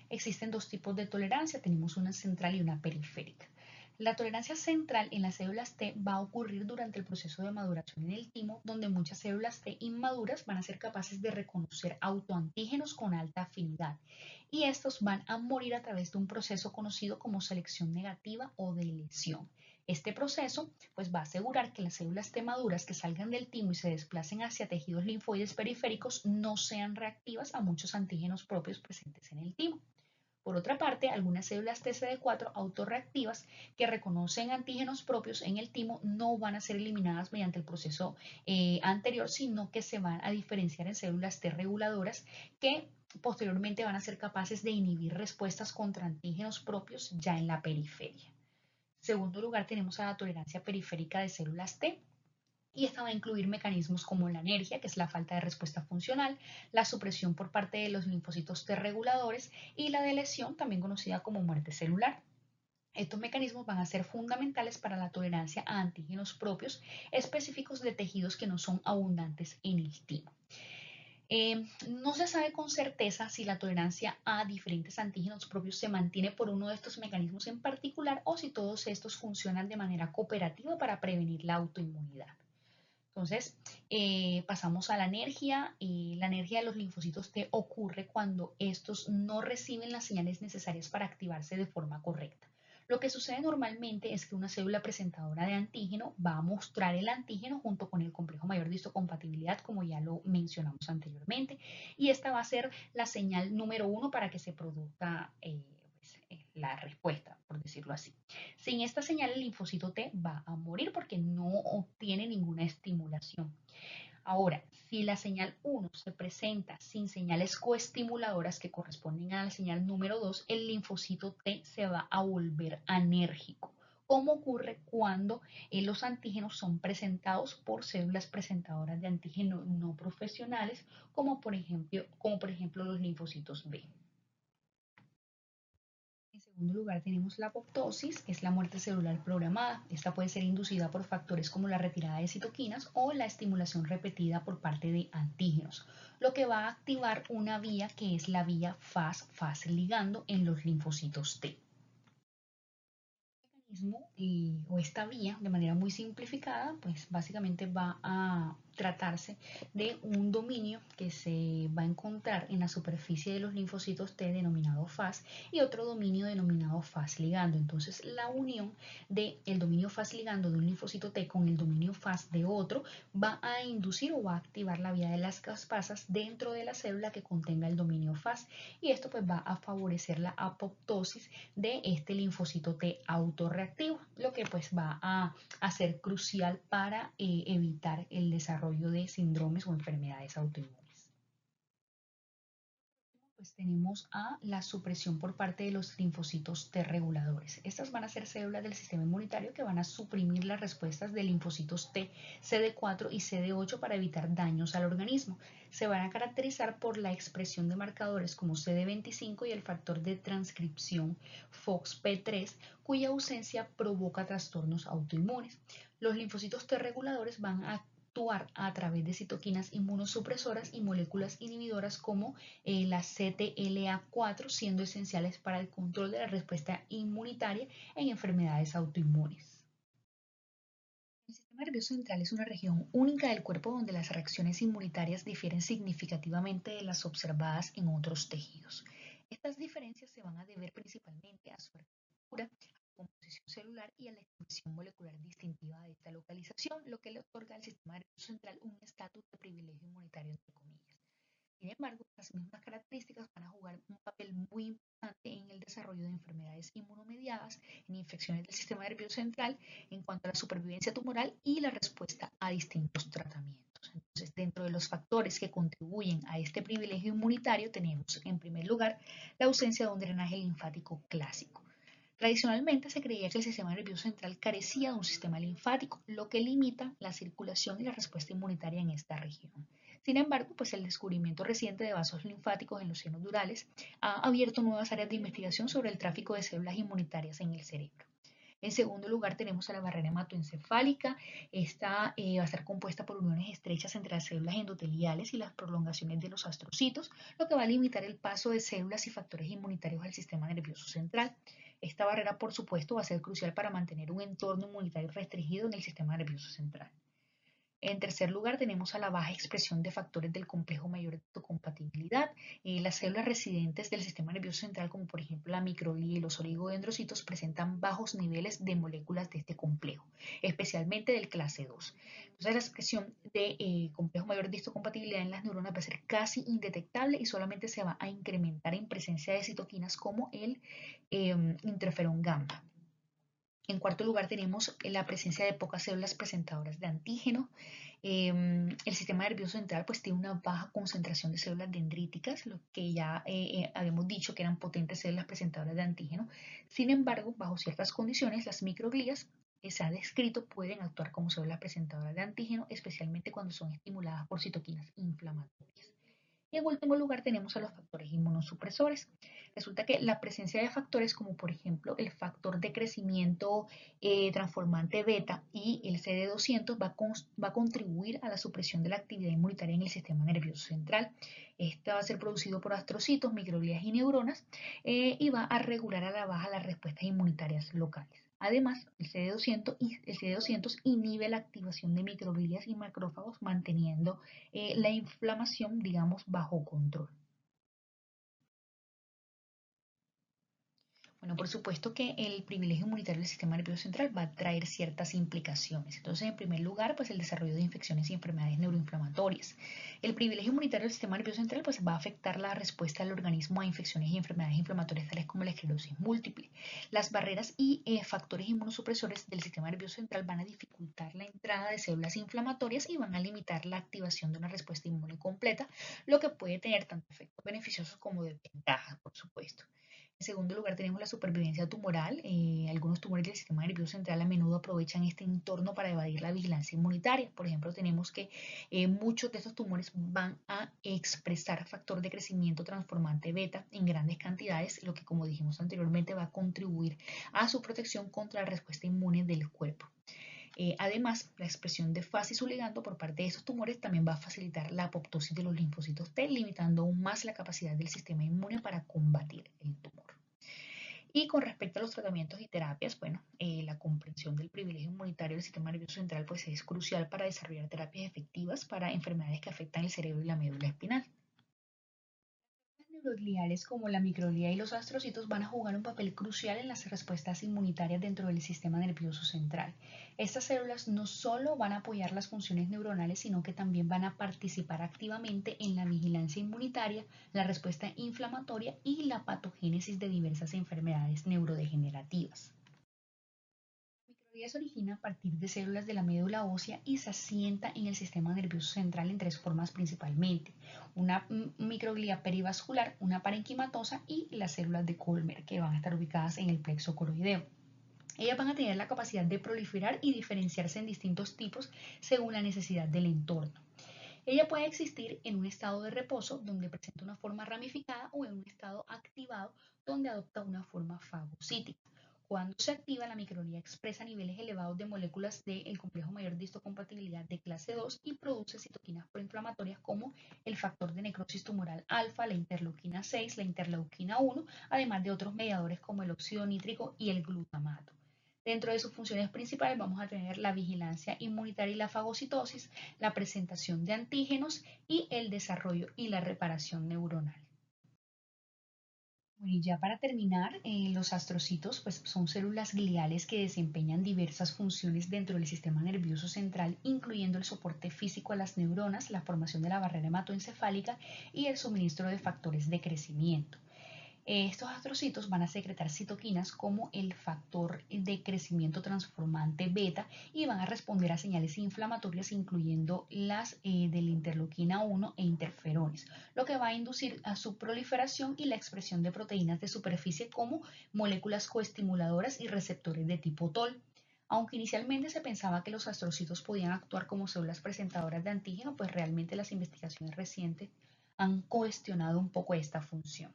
Existen dos tipos de tolerancia, tenemos una central y una periférica. La tolerancia central en las células T va a ocurrir durante el proceso de maduración en el timo, donde muchas células T inmaduras van a ser capaces de reconocer autoantígenos con alta afinidad y estos van a morir a través de un proceso conocido como selección negativa o de lesión. Este proceso pues, va a asegurar que las células T maduras que salgan del timo y se desplacen hacia tejidos linfoides periféricos no sean reactivas a muchos antígenos propios presentes en el timo. Por otra parte, algunas células TCD4 autorreactivas que reconocen antígenos propios en el timo no van a ser eliminadas mediante el proceso anterior, sino que se van a diferenciar en células T reguladoras que posteriormente van a ser capaces de inhibir respuestas contra antígenos propios ya en la periferia. En segundo lugar, tenemos a la tolerancia periférica de células T. Y esta va a incluir mecanismos como la anergia, que es la falta de respuesta funcional, la supresión por parte de los linfocitos T reguladores y la de lesión, también conocida como muerte celular. Estos mecanismos van a ser fundamentales para la tolerancia a antígenos propios específicos de tejidos que no son abundantes en el timo. No se sabe con certeza si la tolerancia a diferentes antígenos propios se mantiene por uno de estos mecanismos en particular o si todos estos funcionan de manera cooperativa para prevenir la autoinmunidad. Entonces, pasamos a la energía. La energía de los linfocitos T ocurre cuando estos no reciben las señales necesarias para activarse de forma correcta. Lo que sucede normalmente es que una célula presentadora de antígeno va a mostrar el antígeno junto con el complejo mayor de histocompatibilidad, como ya lo mencionamos anteriormente, y esta va a ser la señal número uno para que se produzca la respuesta, por decirlo así. Sin esta señal, el linfocito T va a morir porque no obtiene ninguna estimulación. Ahora, si la señal 1 se presenta sin señales coestimuladoras que corresponden a la señal número 2, el linfocito T se va a volver anérgico, como ocurre cuando los antígenos son presentados por células presentadoras de antígenos no profesionales, como por ejemplo los linfocitos B. En segundo lugar, tenemos la apoptosis, que es la muerte celular programada. Esta puede ser inducida por factores como la retirada de citoquinas o la estimulación repetida por parte de antígenos, lo que va a activar una vía que es la vía Fas ligando en los linfocitos T. O esta vía, de manera muy simplificada, pues básicamente va a tratarse de un dominio que se va a encontrar en la superficie de los linfocitos T denominado Fas y otro dominio denominado Fas ligando. Entonces la unión del dominio Fas ligando de un linfocito T con el dominio Fas de otro va a inducir o va a activar la vía de las caspasas dentro de la célula que contenga el dominio Fas, y esto pues va a favorecer la apoptosis de este linfocito T autorreactivo, lo que pues va a ser crucial para evitar el desarrollo de síndromes o enfermedades autoinmunes. Pues tenemos a la supresión por parte de los linfocitos T reguladores. Estas van a ser células del sistema inmunitario que van a suprimir las respuestas de linfocitos T, CD4 y CD8 para evitar daños al organismo. Se van a caracterizar por la expresión de marcadores como CD25 y el factor de transcripción FOXP3, cuya ausencia provoca trastornos autoinmunes. Los linfocitos T reguladores van a actuar a través de citoquinas inmunosupresoras y moléculas inhibidoras como la CTLA4, siendo esenciales para el control de la respuesta inmunitaria en enfermedades autoinmunes. El sistema nervioso central es una región única del cuerpo donde las reacciones inmunitarias difieren significativamente de las observadas en otros tejidos. Estas diferencias se van a deber principalmente a su arquitectura, a su composición celular y a la expresión molecular distintiva de esta localización, lo que le otorga al sistema nervioso central un estatus de privilegio inmunitario, entre comillas. Sin embargo, las mismas características van a jugar un papel muy importante en el desarrollo de enfermedades inmunomediadas, en infecciones del sistema nervioso central, en cuanto a la supervivencia tumoral y la respuesta a distintos tratamientos. Entonces, dentro de los factores que contribuyen a este privilegio inmunitario, tenemos en primer lugar la ausencia de un drenaje linfático clásico. Tradicionalmente se creía que el sistema nervioso central carecía de un sistema linfático, lo que limita la circulación y la respuesta inmunitaria en esta región. Sin embargo, pues el descubrimiento reciente de vasos linfáticos en los senos durales ha abierto nuevas áreas de investigación sobre el tráfico de células inmunitarias en el cerebro. En segundo lugar, tenemos a la barrera hematoencefálica. Esta va a estar compuesta por uniones estrechas entre las células endoteliales y las prolongaciones de los astrocitos, lo que va a limitar el paso de células y factores inmunitarios al sistema nervioso central. Esta barrera, por supuesto, va a ser crucial para mantener un entorno inmunitario restringido en el sistema nervioso central. En tercer lugar, tenemos a la baja expresión de factores del complejo mayor de histocompatibilidad. Las células residentes del sistema nervioso central, como por ejemplo la microglía y los oligodendrocitos, presentan bajos niveles de moléculas de este complejo, especialmente del clase 2. Entonces, la expresión de complejo mayor de histocompatibilidad en las neuronas va a ser casi indetectable y solamente se va a incrementar en presencia de citoquinas como el interferón gamma. En cuarto lugar, tenemos la presencia de pocas células presentadoras de antígeno. El sistema nervioso central pues tiene una baja concentración de células dendríticas, lo que ya habíamos dicho que eran potentes células presentadoras de antígeno. Sin embargo, bajo ciertas condiciones, las microglías que se ha descrito pueden actuar como células presentadoras de antígeno, especialmente cuando son estimuladas por citoquinas inflamatorias. Y en último lugar tenemos a los factores inmunosupresores. Resulta que la presencia de factores como por ejemplo el factor de crecimiento transformante beta y el CD200 va a contribuir a la supresión de la actividad inmunitaria en el sistema nervioso central. Este va a ser producido por astrocitos, microglías y neuronas y va a regular a la baja las respuestas inmunitarias locales. Además, el CD200 inhibe la activación de microglias y macrófagos, manteniendo la inflamación, digamos, bajo control. Bueno, por supuesto que el privilegio inmunitario del sistema nervioso central va a traer ciertas implicaciones. Entonces, en primer lugar, pues el desarrollo de infecciones y enfermedades neuroinflamatorias. El privilegio inmunitario del sistema nervioso central pues va a afectar la respuesta del organismo a infecciones y enfermedades inflamatorias tales como la esclerosis múltiple. Las barreras y factores inmunosupresores del sistema nervioso central van a dificultar la entrada de células inflamatorias y van a limitar la activación de una respuesta inmune completa, lo que puede tener tanto efectos beneficiosos como desventajas, por supuesto. En segundo lugar, tenemos la supervivencia tumoral. Algunos tumores del sistema nervioso central a menudo aprovechan este entorno para evadir la vigilancia inmunitaria. Por ejemplo, tenemos que muchos de estos tumores van a expresar factor de crecimiento transformante beta en grandes cantidades, lo que, como dijimos anteriormente, va a contribuir a su protección contra la respuesta inmune del cuerpo. Además, la expresión de fasis ligando por parte de estos tumores también va a facilitar la apoptosis de los linfocitos T, limitando aún más la capacidad del sistema inmune para combatir el tumor. Y con respecto a los tratamientos y terapias, bueno, la comprensión del privilegio inmunitario del sistema nervioso central pues es crucial para desarrollar terapias efectivas para enfermedades que afectan el cerebro y la médula espinal. Las neurogliales como la microglia y los astrocitos van a jugar un papel crucial en las respuestas inmunitarias dentro del sistema nervioso central. Estas células no solo van a apoyar las funciones neuronales, sino que también van a participar activamente en la vigilancia inmunitaria, la respuesta inflamatoria y la patogénesis de diversas enfermedades neurodegenerativas. La microglia se origina a partir de células de la médula ósea y se asienta en el sistema nervioso central en tres formas principalmente: una microglia perivascular, una parenquimatosa y las células de Colmer, que van a estar ubicadas en el plexo coroideo. Ellas van a tener la capacidad de proliferar y diferenciarse en distintos tipos según la necesidad del entorno. Ella puede existir en un estado de reposo, donde presenta una forma ramificada, o en un estado activado, donde adopta una forma fagocítica. Cuando se activa, la microglia expresa niveles elevados de moléculas del complejo mayor de histocompatibilidad de clase 2 y produce citoquinas proinflamatorias como el factor de necrosis tumoral alfa, la interleuquina 6, la interleuquina 1, además de otros mediadores como el óxido nítrico y el glutamato. Dentro de sus funciones principales vamos a tener la vigilancia inmunitaria y la fagocitosis, la presentación de antígenos y el desarrollo y la reparación neuronal. Bueno, y ya para terminar, los astrocitos pues, son células gliales que desempeñan diversas funciones dentro del sistema nervioso central, incluyendo el soporte físico a las neuronas, la formación de la barrera hematoencefálica y el suministro de factores de crecimiento. Estos astrocitos van a secretar citoquinas como el factor de crecimiento transformante beta y van a responder a señales inflamatorias, incluyendo las de la interleuquina 1 e interferones, lo que va a inducir a su proliferación y la expresión de proteínas de superficie como moléculas coestimuladoras y receptores de tipo TOL. Aunque inicialmente se pensaba que los astrocitos podían actuar como células presentadoras de antígeno, pues realmente las investigaciones recientes han cuestionado un poco esta función.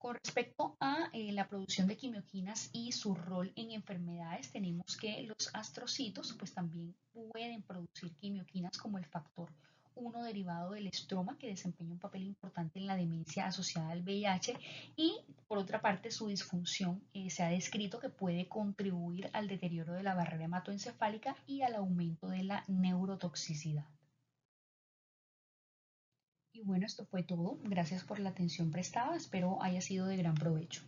Con respecto a la producción de quimioquinas y su rol en enfermedades, tenemos que los astrocitos pues también pueden producir quimioquinas como el factor 1 derivado del estroma, que desempeña un papel importante en la demencia asociada al VIH, y por otra parte su disfunción se ha descrito que puede contribuir al deterioro de la barrera hematoencefálica y al aumento de la neurotoxicidad. Y bueno, esto fue todo. Gracias por la atención prestada. Espero haya sido de gran provecho.